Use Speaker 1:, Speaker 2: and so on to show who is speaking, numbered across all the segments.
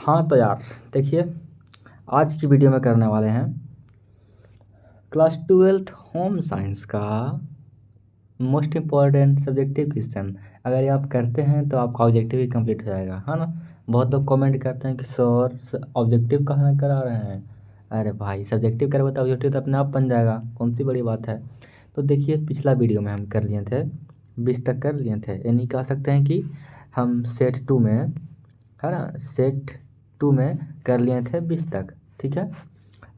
Speaker 1: हाँ तो यार देखिए, आज की वीडियो में करने वाले हैं क्लास 12th होम साइंस का मोस्ट इम्पॉर्टेंट सब्जेक्टिव क्वेश्चन। अगर ये आप करते हैं तो आपका ऑब्जेक्टिव ही कंप्लीट हो जाएगा, है ना। बहुत लोग कमेंट करते हैं कि सर ऑब्जेक्टिव कहाँ करा रहे हैं। अरे भाई, सब्जेक्टिव करोगे तो ऑब्जेक्टिव तो अपने आप बन जाएगा, कौन सी बड़ी बात है। तो देखिए, पिछला वीडियो में हम कर लिए थे 20 तक कर लिए थे, यानी कह सकते हैं कि हम सेट 2 में, है ना, सेट 2 में कर लिए थे 20 तक। ठीक है,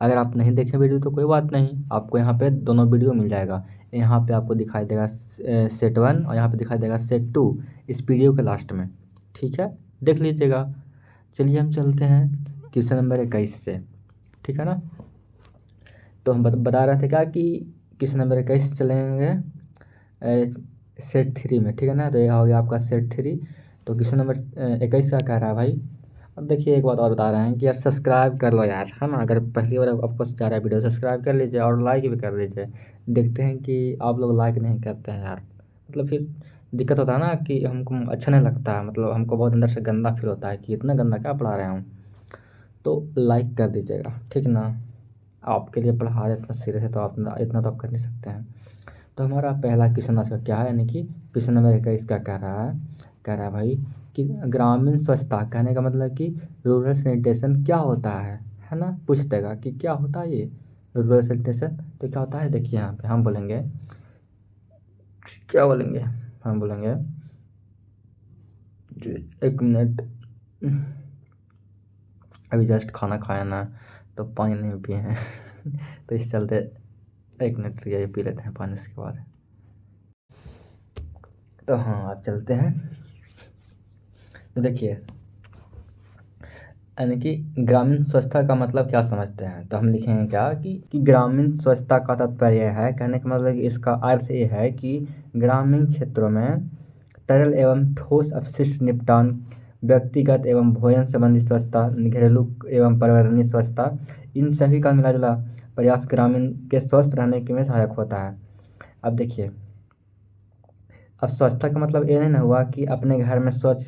Speaker 1: अगर आप नहीं देखें वीडियो तो कोई बात नहीं, आपको यहाँ पे दोनों वीडियो मिल जाएगा। यहाँ पे आपको दिखाई देगा सेट 1 और यहाँ पे दिखाई देगा सेट 2 इस वीडियो के लास्ट में। ठीक है, देख लीजिएगा। चलिए हम चलते हैं क्वेश्चन नंबर 21 से। ठीक है ना, तो हम बता रहे थे क्या कि क्वेश्चन नंबर 21 चलेंगे सेट 3 में। ठीक है ना, तो यह हो गया आपका सेट 3। तो क्वेश्चन नंबर 21 का कह रहा है भाई। अब देखिए, एक बात और बता रहे हैं कि यार सब्सक्राइब कर लो यार, है ना। अगर पहली बार आपको जा रहा है वीडियो, सब्सक्राइब कर लीजिए और लाइक भी कर लीजिए। देखते हैं कि आप लोग लाइक नहीं करते हैं यार, मतलब फिर दिक्कत होता है ना कि हमको अच्छा नहीं लगता है, मतलब हमको बहुत अंदर से गंदा फील होता है कि इतना गंदा क्या पढ़ा रहे हूँ। तो लाइक कर दीजिएगा, ठीक ना। आपके लिए पढ़ा रहे इतना सीरियस है तो आप इतना तो आप कर नहीं सकते हैं। तो हमारा पहला क्वेश्चन आज का क्या है, यानी कि क्वेश्चन नंबर 21 क्या कह रहा है भाई कि ग्रामीण स्वच्छता, कहने का मतलब कि रूरल सैनिटेशन क्या होता है ना। पूछ देगा कि क्या होता है ये रूरल सैनिटेशन, तो क्या होता है। देखिए यहाँ पे हम बोलेंगे, क्या बोलेंगे, हम बोलेंगे एक मिनट, अभी जस्ट खाना खाया ना तो पानी नहीं पिए हैं तो इस चलते एक मिनट ये पी लेते हैं पानी, उसके बाद। तो हाँ, आप चलते हैं। तो देखिए, यानी कि ग्रामीण स्वच्छता का मतलब क्या समझते हैं, तो हम लिखेंगे क्या कि ग्रामीण स्वच्छता का तात्पर्य है, कहने का मतलब कि इसका अर्थ ये है कि ग्रामीण क्षेत्रों में तरल एवं ठोस अपशिष्ट निपटान, व्यक्तिगत एवं भोजन संबंधी स्वच्छता, घरेलू एवं पर्यावरणीय स्वच्छता, इन सभी का मिलाजुला प्रयास ग्रामीण के स्वस्थ रहने के में सहायक होता है। अब देखिए, अब स्वच्छता का मतलब ये नहीं ना हुआ कि अपने घर में स्वच्छ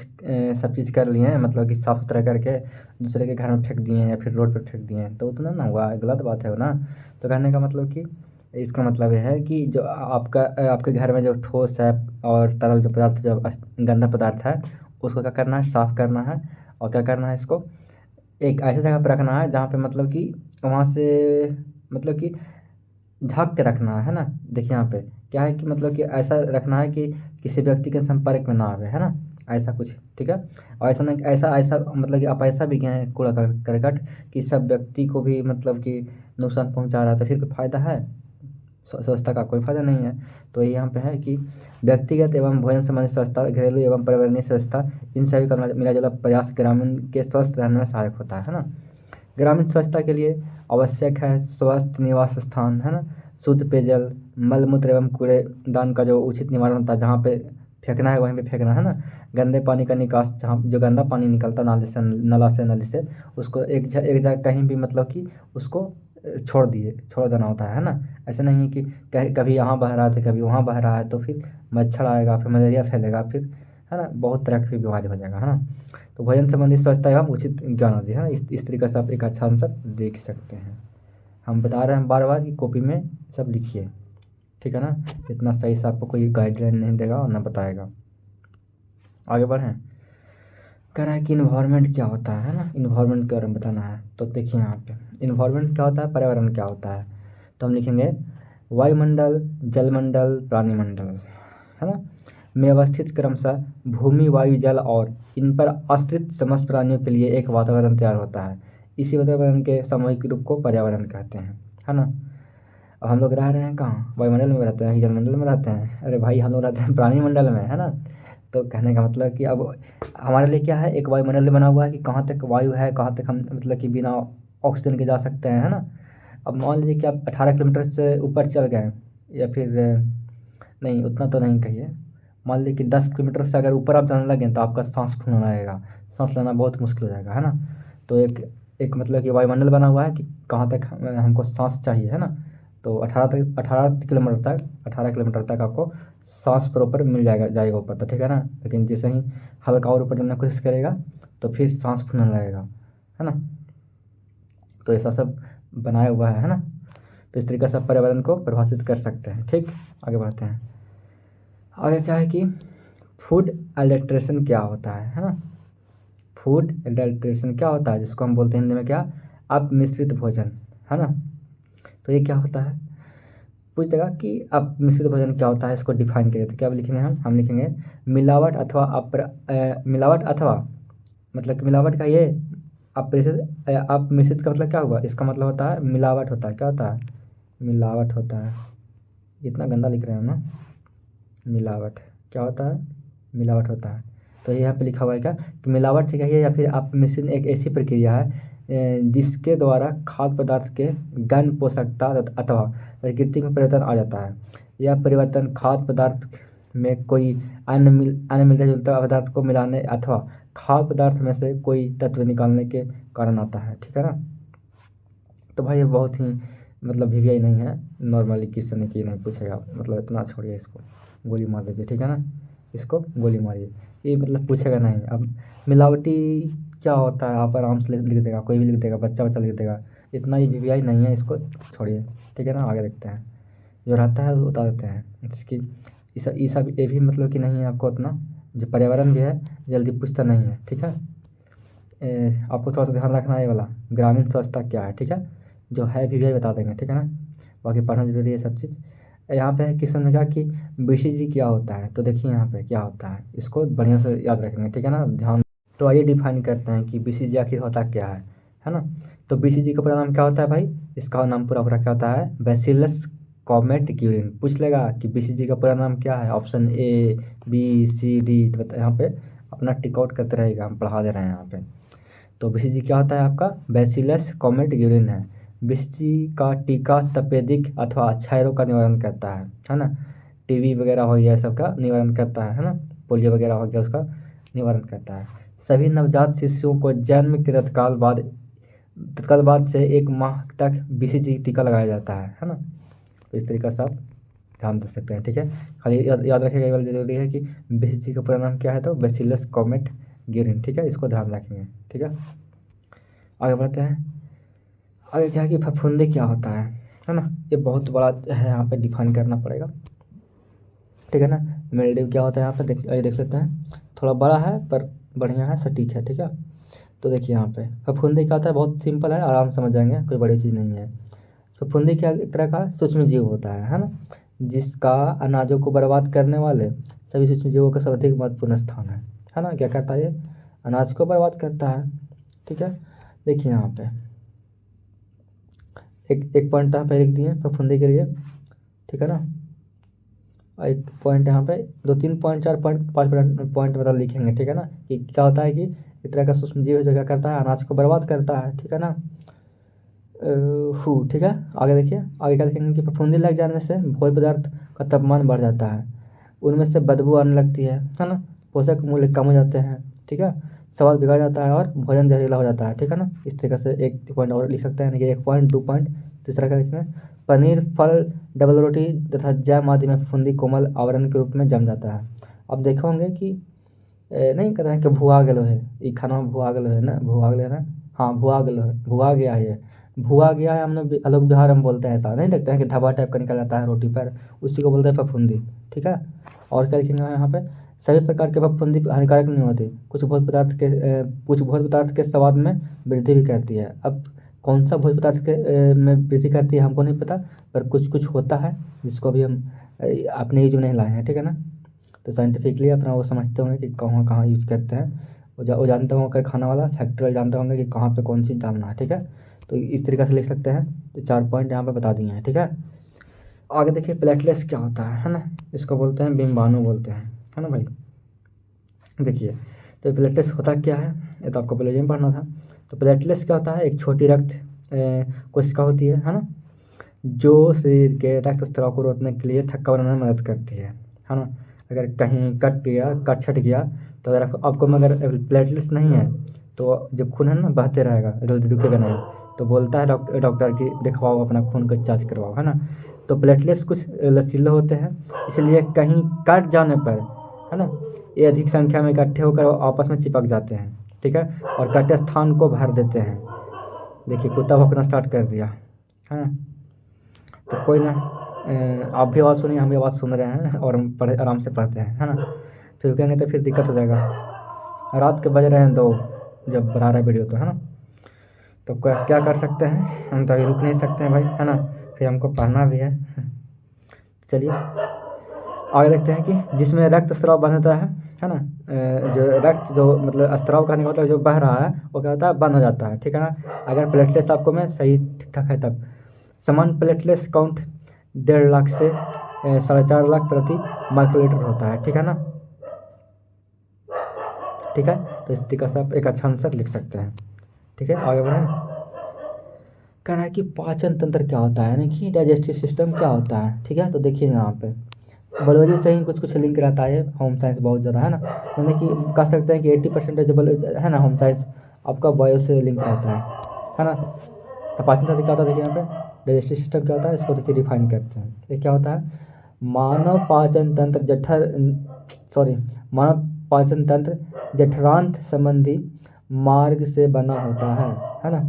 Speaker 1: सब चीज़ कर लिए हैं, मतलब कि साफ़ सुथरा करके दूसरे के घर में फेंक दिए हैं या फिर रोड पर फेंक दिए हैं, तो उतना ना हुआ, गलत बात है वो ना। तो कहने का मतलब कि इसका मतलब ये है कि जो आपके घर में जो ठोस है और तरल जो पदार्थ, जो गंदा पदार्थ है, उसको क्या करना है, साफ़ करना है। और क्या करना है, इसको एक ऐसी जगह पर रखना है जहाँ पे मतलब कि वहाँ से मतलब कि ढक के रखना है ना। देखिए यहाँ पे क्या है कि मतलब कि ऐसा रखना है कि किसी व्यक्ति के संपर्क में ना आवे, है ना, ऐसा कुछ। ठीक है, और ऐसा नहीं, ऐसा ऐसा मतलब कि आप ऐसा भी कहें कूड़ा करकट कि सब व्यक्ति को भी मतलब कि नुकसान पहुंचा रहा है, तो फिर कोई फायदा है, स्वच्छता का कोई फायदा नहीं है। तो ये यहाँ पे है कि व्यक्तिगत एवं भोजन संबंधी स्वच्छता, घरेलू एवं पर्यावरणीय स्वच्छता, इन सभी का मिलाजुला प्रयास ग्रामीण के स्वस्थ रहने में सहायक होता है ना। ग्रामीण स्वच्छता के लिए आवश्यक है स्वस्थ निवास स्थान, है ना, शुद्ध पेयजल, मल मूत्र एवं कूड़ेदान का जो उचित निवारण होता है, जहाँ पे फेंकना है वहीं पे फेंकना, है ना। गंदे पानी का निकास, जहाँ जो गंदा पानी निकलता नाले से, नली से, उसको एक जगह कहीं भी मतलब कि उसको छोड़ देना होता है ना। ऐसा नहीं है कि कभी यहाँ बह रहा है तो कभी वहाँ बह रहा है, तो फिर मच्छर आएगा, फिर मलेरिया फैलेगा, फिर है ना बहुत तरह की बीमारी हो जाएगा, है ना। तो भोजन संबंधी स्वच्छता एवं उचित ज्ञान होती है ना, इस तरीके से आप एक अच्छा आंसर देख सकते हैं। हम बता रहे हैं बार बार कि कॉपी में सब लिखिए, ठीक है ना। इतना सही से आपको कोई गाइडलाइन नहीं देगा और ना बताएगा। आगे बढ़ें। कह रहा है कि इन्वायरमेंट क्या होता है ना, इन्वायरमेंट के बारे में बताना है। तो देखिए यहाँ पे इन्वायरमेंट क्या होता है, पर्यावरण क्या होता है। तो हम लिखेंगे वायुमंडल, जलमंडल, प्राणीमंडल, है ना, में अवस्थित क्रमशः भूमि, वायु, जल और इन पर आश्रित समस्त प्राणियों के लिए एक वातावरण तैयार होता है। इसी वातावरण के सामूहिक रूप को पर्यावरण कहते हैं, है ना। अब हम लोग रह रहे हैं कहाँ, वायुमंडल में रहते हैं, जलमंडल में रहते हैं, अरे भाई हम लोग रहते हैं प्राणी मंडल में, है ना। तो कहने का मतलब कि अब हमारे लिए क्या है, एक वायुमंडल बना हुआ है कि कहाँ तक वायु है, कहाँ तक हम मतलब कि बिना ऑक्सीजन के जा सकते हैं, है ना। अब मान लीजिए कि आप 18 किलोमीटर से ऊपर चल गए, या फिर नहीं उतना तो नहीं कहिए, मान लीजिए कि 10 किलोमीटर से अगर ऊपर आप जाने लगे तो आपका सांस फूलने लगेगा, सांस लेना बहुत मुश्किल हो जाएगा, है ना। तो एक एक मतलब कि वायुमंडल बना हुआ है कि कहाँ तक हमको सांस चाहिए, है ना। तो 18 किलोमीटर तक आपको सांस प्रॉपर मिल जाएगा ऊपर, तो ठीक है ना। लेकिन जैसे ही हल्का और ऊपर जाने की कोशिश करेगा तो फिर सांस फूलने लगेगा, है ना। तो ऐसा सब बनाया हुआ है ना। तो इस तरीके से आप पर्यावरण को परिभाषित कर सकते हैं। ठीक, आगे बढ़ते हैं। आगे क्या है कि फूड अडल्ट्रेशन क्या होता है ना। फूड अडल्ट्रेशन क्या होता है, जिसको हम बोलते हैं हिंदी में क्या, अपमिश्रित भोजन, है ना। तो ये क्या होता है, पूछ देगा कि अपमिश्रित भोजन क्या होता है, इसको डिफाइन करिए। तो क्या लिखेंगे हम लिखेंगे मिलावट अथवा मिलावट अथवा, मतलब कि मिलावट का ये अपमिश्रित का मतलब क्या हुआ, इसका मतलब होता है मिलावट होता है। क्या होता है, मिलावट होता है। इतना गंदा लिख रहे हैं ना, मिलावट क्या होता है, मिलावट होता है। तो यहाँ पे लिखा हुआ है क्या कि मिलावट से क्या है, या फिर अपमिश्रण एक ऐसी प्रक्रिया है जिसके द्वारा खाद्य पदार्थ के गण पोषकता अथवा प्रकृति में परिवर्तन आ जाता है। यह परिवर्तन खाद्य पदार्थ में कोई अन्य मिलता जुलता पदार्थ को मिलाने अथवा खाद्य पदार्थ में से कोई तत्व निकालने के कारण आता है। ठीक है ना। तो भाई ये बहुत ही मतलब वीवीआई नहीं है, नॉर्मली क्वेश्चन है कि नहीं पूछेगा, मतलब इतना छोड़िए, इसको गोली मार दीजिए। ठीक है ना, इसको गोली मारिए, ये मतलब पूछेगा नहीं। अब मिलावटी क्या होता है आप आराम से लिख देगा, कोई भी लिख देगा, बच्चा लिख देगा, इतना ही वीवीआई नहीं है, इसको छोड़िए। ठीक है ना, आगे देखते हैं। जो रहता है वो बता देते हैं, इसकी ये सब ये भी मतलब कि नहीं है आपको उतना, जो पर्यावरण भी है जल्दी पूछता नहीं है। ठीक है, आपको थोड़ा सा ध्यान रखना है ये वाला, ग्रामीण स्वच्छता क्या है। ठीक है, जो है वीवीआई बता देंगे। ठीक है ना, बाकी पढ़ना जरूरी है सब चीज़। यहाँ पे क्वेश्चन में क्या कि बीसीजी क्या होता है, तो देखिए यहाँ पे क्या होता है, इसको बढ़िया से याद रखेंगे। ठीक है ना, ध्यान। तो आइए डिफाइन करते हैं कि बीसीजी आखिर होता क्या है ना। तो बीसीजी का पूरा नाम क्या होता है भाई, इसका नाम पूरा क्या होता है, बैसिलस कॉमेट ग्यूरिन। पूछ लेगा कि बीसीजी का पूरा नाम क्या है, option A B C D, तो यहाँ पे अपना टिक आउट करते रहेगा, हम पढ़ा दे रहे हैं यहाँ पे। तो बीसीजी क्या होता है आपका, बैसिलस कॉमेट ग्यूरिन है। बीसीजी का टीका तपेदिक अथवा क्षय रोग का निवारण करता है ना। टीबी वगैरह हो गया सब का निवारण करता है ना, पोलियो वगैरह हो गया उसका निवारण करता है। सभी नवजात शिशुओं को जन्म के तत्काल बाद से 1 माह तक बीसीजी टीका लगाया जाता है ना। तो इस तरीके से आप ध्यान दे सकते हैं। ठीक है, खाली याद रखिएगा, ये वाला जरूरी है कि बीसीजी का पूरा नाम क्या है, तो बैसिलस कॉमेट ग्यूरिन। ठीक है, इसको ध्यान रखेंगे। ठीक है, आगे बढ़ते हैं। आगे क्या है कि फफूंदी क्या होता है ना। ये बहुत बड़ा है, यहाँ पे डिफाइन करना पड़ेगा। ठीक है ना, मिल्ड्यू क्या होता है यहाँ पे देख लेते हैं। थोड़ा बड़ा है पर बढ़िया है, सटीक है। ठीक है, तो देखिए यहाँ पे फफूंदी क्या होता है, बहुत सिंपल है, आराम समझ जाएंगे, कोई बड़ी चीज़ नहीं है। फफूंदी क्या एक तरह का सूक्ष्म जीव होता है ना, जिसका अनाजों को बर्बाद करने वाले सभी सूक्ष्म जीवों का सर्वाधिक महत्वपूर्ण स्थान है ना। क्या करता है ये, अनाज को बर्बाद करता है। ठीक है, देखिए यहाँ पे एक पॉइंट यहाँ पे लिख दिए फफूंदी के लिए। ठीक है ना, एक पॉइंट यहाँ पे 2 3 पॉइंट 4 पॉइंट 5 पॉइंट मतलब लिखेंगे। ठीक है ना, कि क्या होता है कि इस तरह का सूक्ष्म जीव जो क्या करता है, अनाज को बर्बाद करता है। ठीक है ना, ठीक है, आगे देखिए। आगे क्या लिखेंगे कि फफूंदी लग जाने से भोज्य पदार्थ का तापमान बढ़ जाता है, उनमें से बदबू आने लगती है ना, पोषक मूल्य कम हो जाते हैं। ठीक है, स्वाद बिगड़ जाता है और भोजन जहरीला हो जाता है। ठीक है ना, इस तरीके से एक पॉइंट और लिख सकते हैं कि 1 पॉइंट 2 पॉइंट। तीसरा क्या लिखेंगे, पनीर, फल, डबल रोटी तथा जैम आदि में फफूंदी कोमल आवरण के रूप में जम जाता है। अब देखे होंगे कि नहीं कहते हैं कि भुआ गेलो है, ये खाना में भुआ गेलो है ना, भुआ गेलो है ना, हाँ भुआ गेलो है, भुआ गया है, ये भुआ गया है। हम लोग बिहार में बोलते हैं, ऐसा नहीं देखते हैं कि धब्बा टाइप का निकल जाता है रोटी पर, उसी को बोलते हैं फफूंदी। ठीक है, और क्या लिखेंगे यहाँ पे, सभी प्रकार के फफूंदी हानिकारक नहीं होती, कुछ भोज्य पदार्थ के स्वाद में वृद्धि भी करती है। अब कौन सा भोज्य पदार्थ के में वृद्धि करती है हमको नहीं पता, पर कुछ होता है जिसको भी हम अपने यूज में नहीं लाए हैं। ठीक है ना, तो साइंटिफिकली अपना वो समझते होंगे कि कहाँ कहाँ यूज करते हैं, वो जानते होंगे खाना वाला फैक्ट्रियल जानते होंगे कि कहाँ पे कौन चीज़ डालना है। ठीक है, तो इस तरीके से लिख सकते हैं। तो 4 पॉइंट यहाँ पे बता दिए हैं। ठीक है, आगे देखिए प्लेटलेट्स क्या होता है ना, इसको बोलते हैं बिम्बाणु बोलते हैं, है ना भाई। देखिए तो प्लेटलेट्स होता क्या है, ये तो आपको पहले ही पढ़ना था। तो प्लेटलेट्स क्या होता है, एक छोटी रक्त कोशिका होती है ना, जो शरीर के रक्त स्राव को रोकने के लिए थक्का बनाने में मदद करती है ना। अगर कहीं कट छट गया तो अगर आपको अगर प्लेटलेट्स नहीं है तो जो खून है ना बहते रहेगा, जल्दी रुकेगा नहीं। तो बोलता है डॉक्टर की दिखवाओ, अपना खून का जांच करवाओ, है ना। तो प्लेटलेट्स कुछ लचीले होते हैं, इसलिए कहीं कट जाने पर, है ना, ये अधिक संख्या में इकट्ठे होकर आपस में चिपक जाते हैं। ठीक ठीक है, और कटे स्थान को भर देते हैं। देखिए कुत्ता भौंकना स्टार्ट कर दिया है ना। तो कोई ना, आप भी आवाज़ सुनिए, हम भी आवाज़ सुन रहे हैं और हम पढ़े आराम से पढ़ते हैं, है ना। फिर कहेंगे तो फिर दिक्कत हो जाएगा। रात के बज रहे हैं 2 जब बना रहे वीडियो, तो है ना। तो क्या कर सकते हैं, हम तो अभी रुक नहीं सकते हैं भाई, है ना, फिर हमको पढ़ना भी है। चलिए आगे देखते हैं कि जिसमें रक्त स्राव बंद होता है ना। जो रक्त जो मतलब स्राव करने का मतलब जो बह रहा है वो क्या होता है, बंद हो जाता है, ठीक है ना। अगर प्लेटलेट्स आपको में सही ठीक ठाक है तब। समान प्लेटलेट्स काउंट 1.5 लाख से 4.5 लाख प्रति माइक्रोलीटर होता है, ठीक है ना। ठीक है, तो इस तरीके से आप एक अच्छा आंसर लिख सकते हैं। ठीक है, आगे बढ़ें। कह रहा है कि पाचन तंत्र क्या होता है, यानी कि डाइजेस्टिव सिस्टम क्या होता है। ठीक है, तो देखिए यहाँ पे बायोलॉजी से ही कुछ लिंक रहता है, होम साइंस बहुत ज़्यादा, है ना। यानी कि कह सकते हैं कि 80% है ना, होम साइंस आपका बायो से लिंक रहता है ना। तो पाचन तंत्र क्या होता है, देखिए यहाँ पे डाइजेस्टिव सिस्टम क्या होता है, इसको देखिए डिफाइन करते हैं। ये क्या होता है, मानव पाचन तंत्र जठरांत्र संबंधी मार्ग से बना होता है ना।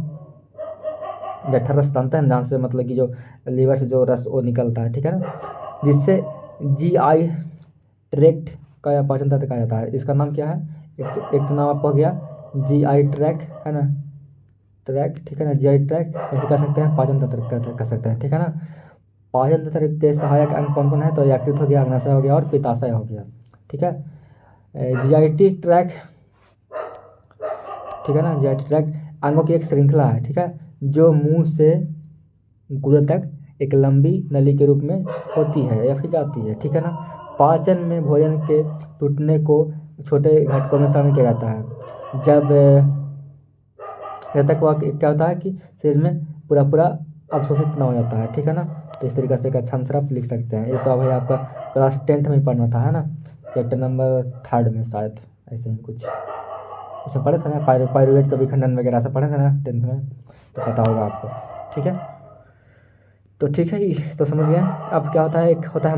Speaker 1: जठरस तंत्र है जहाँ से मतलब कि जो लीवर से जो रस वो निकलता है, ठीक है ना, जिससे GI ट्रैक्ट का या पाचन तंत्र कहा जाता है। इसका नाम क्या है, एक तो नाम आपको हो गया GI ट्रैक्ट, है ना, ट्रैक, ठीक है ना, GI ट्रैक्ट या कह सकते हैं पाचन तंत्र कह सकते हैं, ठीक है ना। पाचन तंत्र के सहायक अंग कौन कौन है, तो यकृत हो गया, अग्नाशय हो गया और पित्ताशय हो गया, ठीक है। GI ट्रैक्ट, ठीक है ना, GI ट्रैक्ट अंगों की एक श्रृंखला है, ठीक है, जो मुंह से गुदा तक एक लंबी नली के रूप में होती है या फिर जाती है, ठीक है ना। पाचन में भोजन के टूटने को छोटे घटकों में शामिल किया जाता है। जब तक वह क्या होता है कि शरीर में पूरा अवशोषित ना हो जाता है, ठीक है ना। तो इस तरीके से एक अच्छा आंसर आप लिख सकते हैं। ये तो भाई आपका क्लास 10th में पढ़ना था, है ना, चैप्टर नंबर 3 में शायद, ऐसे ही कुछ ऐसे पढ़े थे ना, पायरुवेट का विखंडन वगैरह से पढ़े थे ना 10th में, तो पता होगा आपको, ठीक है। तो ठीक है, तो समझ गए। अब क्या होता है, एक होता है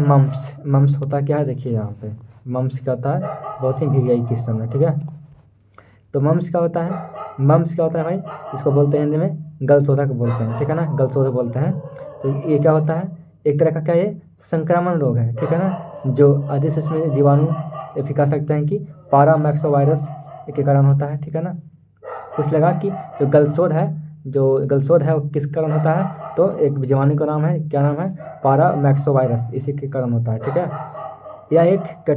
Speaker 1: मम्स होता क्या है, देखिए यहाँ पे मम्स क्या होता है, बहुत ही VVI क्वेश्चन है, ठीक है। तो मम्स क्या होता है भाई, इसको बोलते हैं हिंदी में गलशोधक बोलते हैं, ठीक है ना, गलशोधक बोलते हैं। तो ये क्या होता है, एक तरह का क्या, ये संक्रामक रोग है, ठीक है ना, जो अधिसूक्ष्म जीवाणु या फिर कह सकते हैं कि पैरामैक्सोवायरस के कारण होता है, ठीक है ना। कुछ लगा कि जो गलशोध है वो किस कारण होता है, तो एक जीवाणु का नाम है, क्या नाम है, पैरामैक्सोवायरस, इसी के कारण होता है, ठीक है। यह एक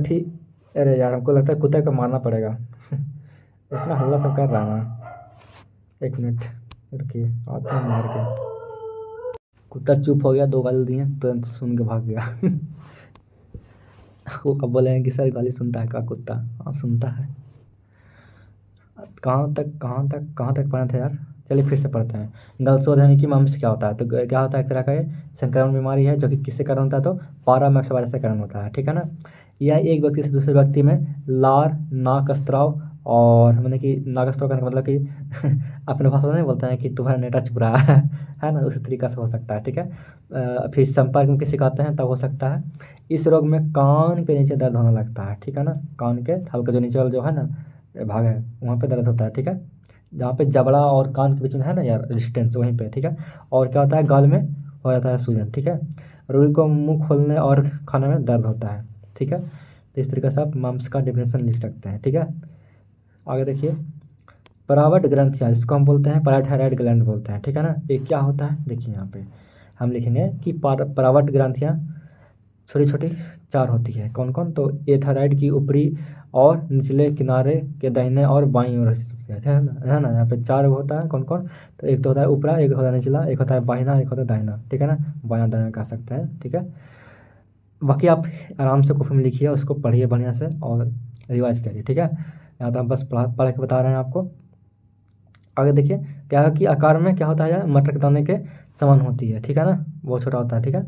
Speaker 1: अरे यार हमको लगता है कुत्ते को मारना पड़ेगा। इतना हल्ला सब कर रहा है ना, 1 मिनट रुकिए, आते हैं मार के। कुत्ता चुप हो गया, 2 गाली दिए तुरंत सुन के भाग गया। वो अब बोले कि सर गाली सुनता है का कुत्ता, हाँ सुनता है। कहाँ तक पढ़ा था यार, चलिए फिर से पढ़ते हैं। गलशोध यानी कि मम्स क्या होता है, तो क्या होता है, एक तरह का ये संक्रमण बीमारी है जो कि किससे कारण होता है, तो पैरामैक्सोवायरस से कारण होता है, ठीक है ना। यह एक व्यक्ति से दूसरे व्यक्ति में लार, नाक स्त्राव और मतलब कि नाक स्त्राव करने का मतलब कि अपने भाषा में नहीं बोलते हैं कि तुम्हारा नेटा चुभ रहा है ना, उसी तरीका से हो सकता है, ठीक है। फिर संपर्क में किसी खाते हैं तब हो सकता है। इस रोग में कान के नीचे दर्द होने लगता है, ठीक है ना, कान के हल्का जो नीचे वाला जो है ना भाग है वहाँ पे दर्द होता है, ठीक है, जहाँ पे जबड़ा और कान के बीच में है ना यार डिस्टेंस, वहीं पे, ठीक है। और क्या होता है, गाल में हो जाता है सूजन, ठीक है। रोगी को मुंह खोलने और खाने में दर्द होता है, ठीक है। तो इस तरीके से आप मम्स का डेफिनेशन लिख सकते हैं, ठीक है। आगे देखिए, परावट ग्रंथियाँ, जिसको हम बोलते हैं पैराथायरॉइड ग्लैंड बोलते हैं, ठीक है ना। ये क्या होता है, देखिए यहाँ पे हम लिखेंगे कि परावट ग्रंथियाँ छोटी छोटी 4 होती है, कौन कौन, तो ये थायराइड की ऊपरी और निचले किनारे के दाहिने और बाईं ओर स्थित है ना। यहाँ पे 4 होता है, कौन कौन, तो एक तो होता है ऊपरा, एक होता है निचला, एक होता है बाहिना, एक होता है दाहिना, ठीक है ना, बायां दायां कह सकते हैं, ठीक है। बाकी आप आराम से कॉपी में लिखिए, उसको पढ़िए बढ़िया से और रिवाइज करिए, ठीक है। यहाँ तो हम बस पढ़ के बता रहे हैं आपको। आगे देखिए, क्या है कि आकार में क्या होता है यार, मटर के दाने के समान होती है, ठीक है ना, बहुत छोटा होता है, ठीक है।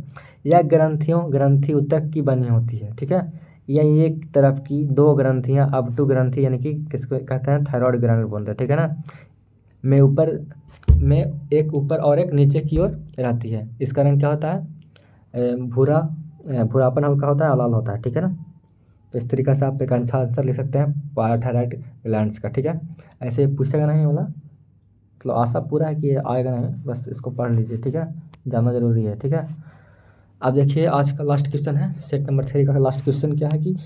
Speaker 1: यह ग्रंथि ऊतक की बनी होती है, ठीक है। यह एक तरफ की 2 ग्रंथियाँ अपटू ग्रंथि यानी कि किसको कहते हैं, थायराइड ग्लैंड बोलते हैं, ठीक है ना, में एक ऊपर और एक नीचे की ओर रहती है। इसका रंग क्या होता है, भूरापन हल्का होता है, लाल होता है, ठीक है ना। तो इस तरीक़े से आप एक अच्छा आंसर लिख सकते हैं पैराथायरॉइड ग्लैंड्स का, ठीक है। ऐसे पूछेगा नहीं वाला, मतलब आशा पूरा है कि ये आएगा नहीं, बस इसको पढ़ लीजिए, ठीक है, जानना ज़रूरी है, ठीक है। अब देखिए आज का लास्ट क्वेश्चन है, सेट नंबर 3 का लास्ट क्वेश्चन क्या है कि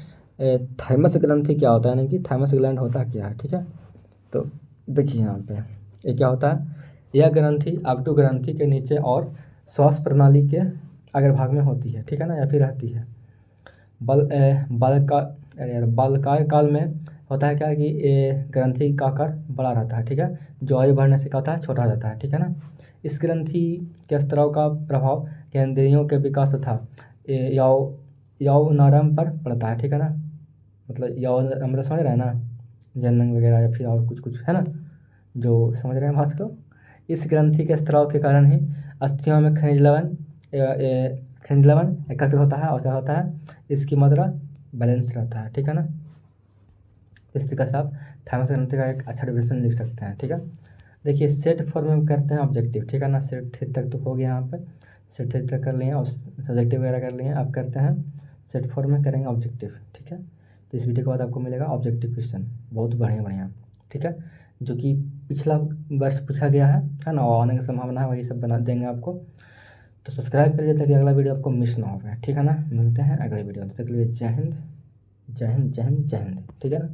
Speaker 1: थाइमस ग्रंथि क्या होता है, यानी कि थाइमस ग्लैंड होता क्या है, ठीक है। तो देखिए यहाँ पे ये क्या होता है, यह ग्रंथि अग्र ग्रंथि के नीचे और श्वास प्रणाली के अग्रभाग में होती है, ठीक है ना, या फिर रहती है। बालकाय काल में होता है क्या कि ये ग्रंथि का आकार बड़ा रहता है, ठीक है, जो आयु बढ़ने से क्या होता है, छोटा हो जाता है, ठीक है ना। इस ग्रंथि के स्त्राव का प्रभाव केंद्रियों के विकास तथा यौनारंभ पर पड़ता है, ठीक है ना। मतलब मतलब समझ रहे हैं ना, जनन वगैरह या फिर और कुछ कुछ है ना, जो समझ रहे हैं बात को। इस ग्रंथि के स्त्राव के कारण ही अस्थियों में खनिज लवण एकत्र होता है और क्या होता है, इसकी मात्रा बैलेंस रहता है, ठीक है ना। इस तरीके से आप थाइमस ग्रंथि का एक अच्छा डिफिनेशन लिख सकते हैं, ठीक है। देखिए सेट फॉर्म में करते हैं ऑब्जेक्टिव, ठीक है ना। सेट 3 तक तो हो गया यहाँ पे, सेट 3 तक कर लिए और सब्जेक्टिव वगैरह कर लिए। अब करते हैं सेट फॉर्म में करेंगे ऑब्जेक्टिव, ठीक है। तो इस वीडियो के बाद आपको मिलेगा ऑब्जेक्टिव क्वेश्चन, बहुत बढ़िया बढ़िया, ठीक है, जो कि पिछला वर्ष पूछा गया है ना, और आने की संभावना है, वही सब बना देंगे आपको। तो सब्सक्राइब करिए ताकि अगला वीडियो आपको मिस ना हो पाए, ठीक है ना। मिलते हैं अगले वीडियो में, तब तक के लिए जय हिंद, जय हिंद, जय हिंद, जय हिंद, ठीक है ना।